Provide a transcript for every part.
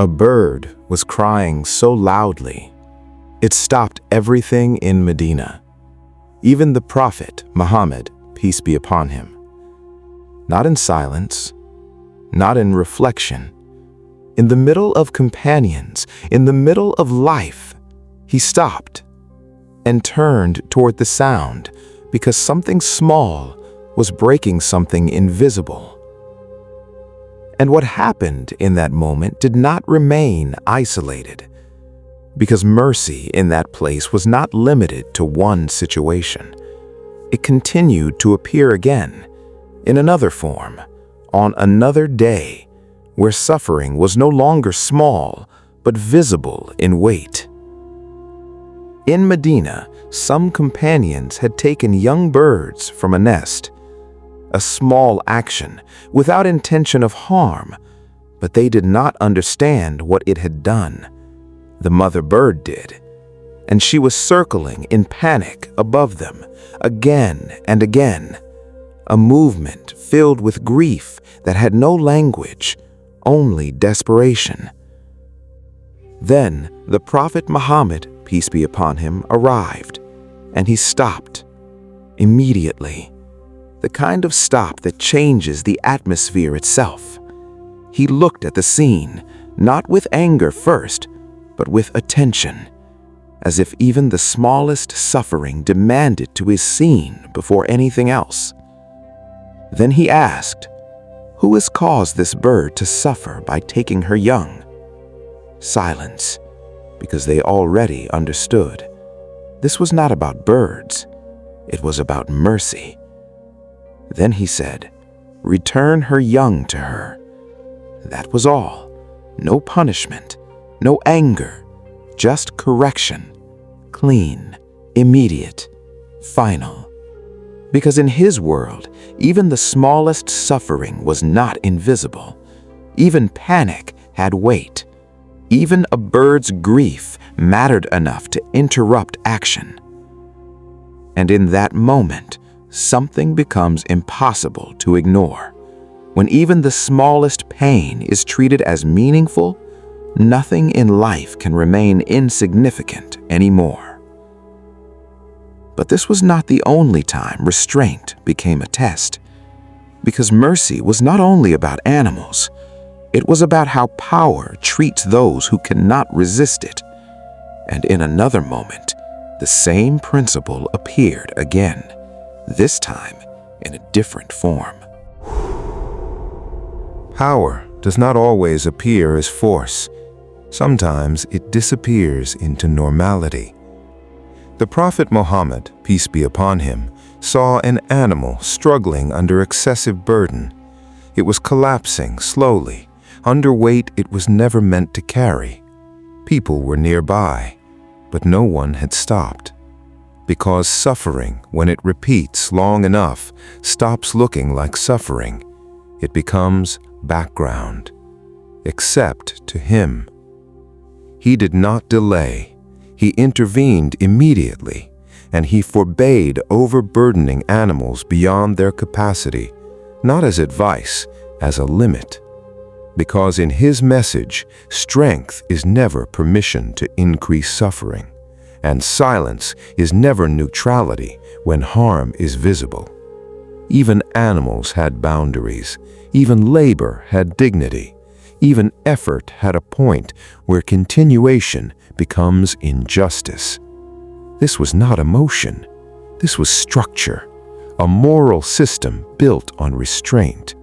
A bird was crying so loudly, it stopped everything in Medina, even the Prophet Muhammad, peace be upon him. Not in silence, not in reflection. In the middle of companions, in the middle of life, he stopped and turned toward the sound because something small was breaking something invisible. And what happened in that moment did not remain isolated, because mercy in that place was not limited to one situation. It continued to appear again, in another form, on another day, where suffering was no longer small, but visible in weight. In Medina, some companions had taken young birds from a nest, a small action without intention of harm, but they did not understand what it had done. The mother bird did, and she was circling in panic above them again and again, a movement filled with grief that had no language, only desperation. Then the Prophet Muhammad, peace be upon him, arrived, and he stopped immediately. The kind of stop that changes the atmosphere itself. He looked at the scene, not with anger first, but with attention, as if even the smallest suffering demanded to be seen before anything else. Then he asked, "Who has caused this bird to suffer by taking her young?" Silence, because they already understood. This was not about birds, it was about mercy. Then he said, "Return her young to her." That was all. No punishment, no anger, just correction. Clean, immediate, final. Because in his world, even the smallest suffering was not invisible. Even panic had weight. Even a bird's grief mattered enough to interrupt action. And in that moment, something becomes impossible to ignore. When even the smallest pain is treated as meaningful, nothing in life can remain insignificant anymore. But this was not the only time restraint became a test, because mercy was not only about animals, it was about how power treats those who cannot resist it. And in another moment, the same principle appeared again, this time in a different form. Power does not always appear as force. Sometimes it disappears into normality. The Prophet Muhammad, peace be upon him, saw an animal struggling under excessive burden. It was collapsing slowly, under weight it was never meant to carry. People were nearby, but no one had stopped. Because suffering, when it repeats long enough, stops looking like suffering. It becomes background, except to him. He did not delay. He intervened immediately, and he forbade overburdening animals beyond their capacity, not as advice, as a limit. Because in his message, strength is never permission to increase suffering, and silence is never neutrality when harm is visible. Even animals had boundaries, even labor had dignity, even effort had a point where continuation becomes injustice. This was not emotion, this was structure, a moral system built on restraint.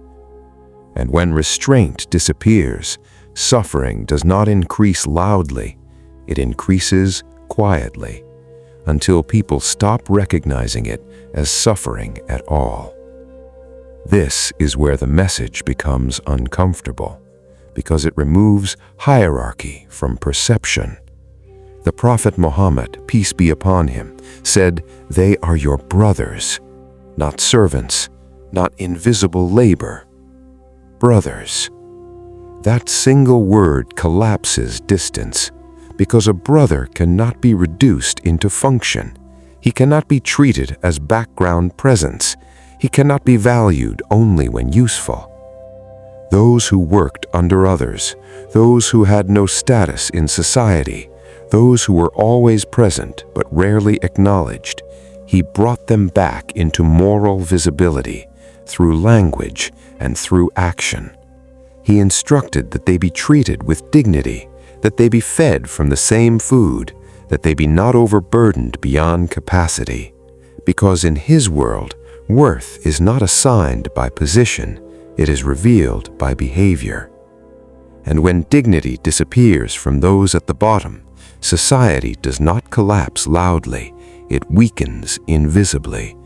And when restraint disappears, suffering does not increase loudly, it increases quietly, until people stop recognizing it as suffering at all. This is where the message becomes uncomfortable, because it removes hierarchy from perception. The Prophet Muhammad, peace be upon him, said, "They are your brothers, not servants, not invisible labor. Brothers." That single word collapses distance, because a brother cannot be reduced into function. He cannot be treated as background presence. He cannot be valued only when useful. those who worked under others, those who had no status in society, those who were always present but rarely acknowledged. He brought them back into moral visibility through language and through action. He instructed that they be treated with dignity, that they be fed from the same food, that they be not overburdened beyond capacity. Because in his world, worth is not assigned by position, it is revealed by behavior. And when dignity disappears from those at the bottom, society does not collapse loudly, it weakens invisibly,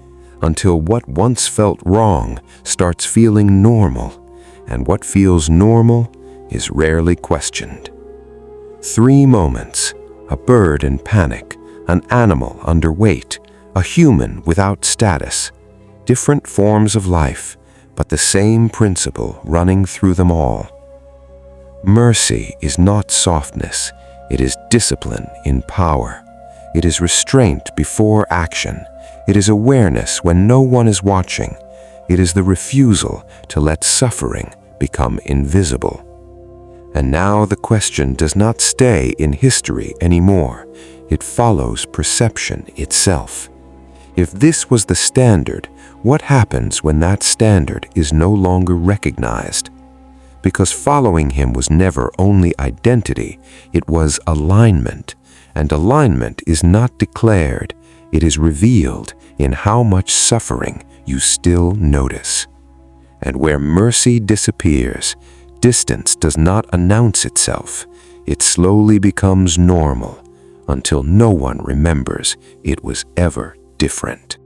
until what once felt wrong starts feeling normal, and what feels normal is rarely questioned. 3 moments: a bird in panic, an animal underweight, a human without status. Different forms of life, but the same principle running through them all. Mercy is not softness, it is discipline in power. It is restraint before action. It is awareness when no one is watching. It is the refusal to let suffering become invisible. And now the question does not stay in history anymore. It follows perception itself. If this was the standard, what happens when that standard is no longer recognized? Because following him was never only identity, it was alignment. And alignment is not declared, it is revealed in how much suffering you still notice. And where mercy disappears, distance does not announce itself. It slowly becomes normal until no one remembers it was ever different.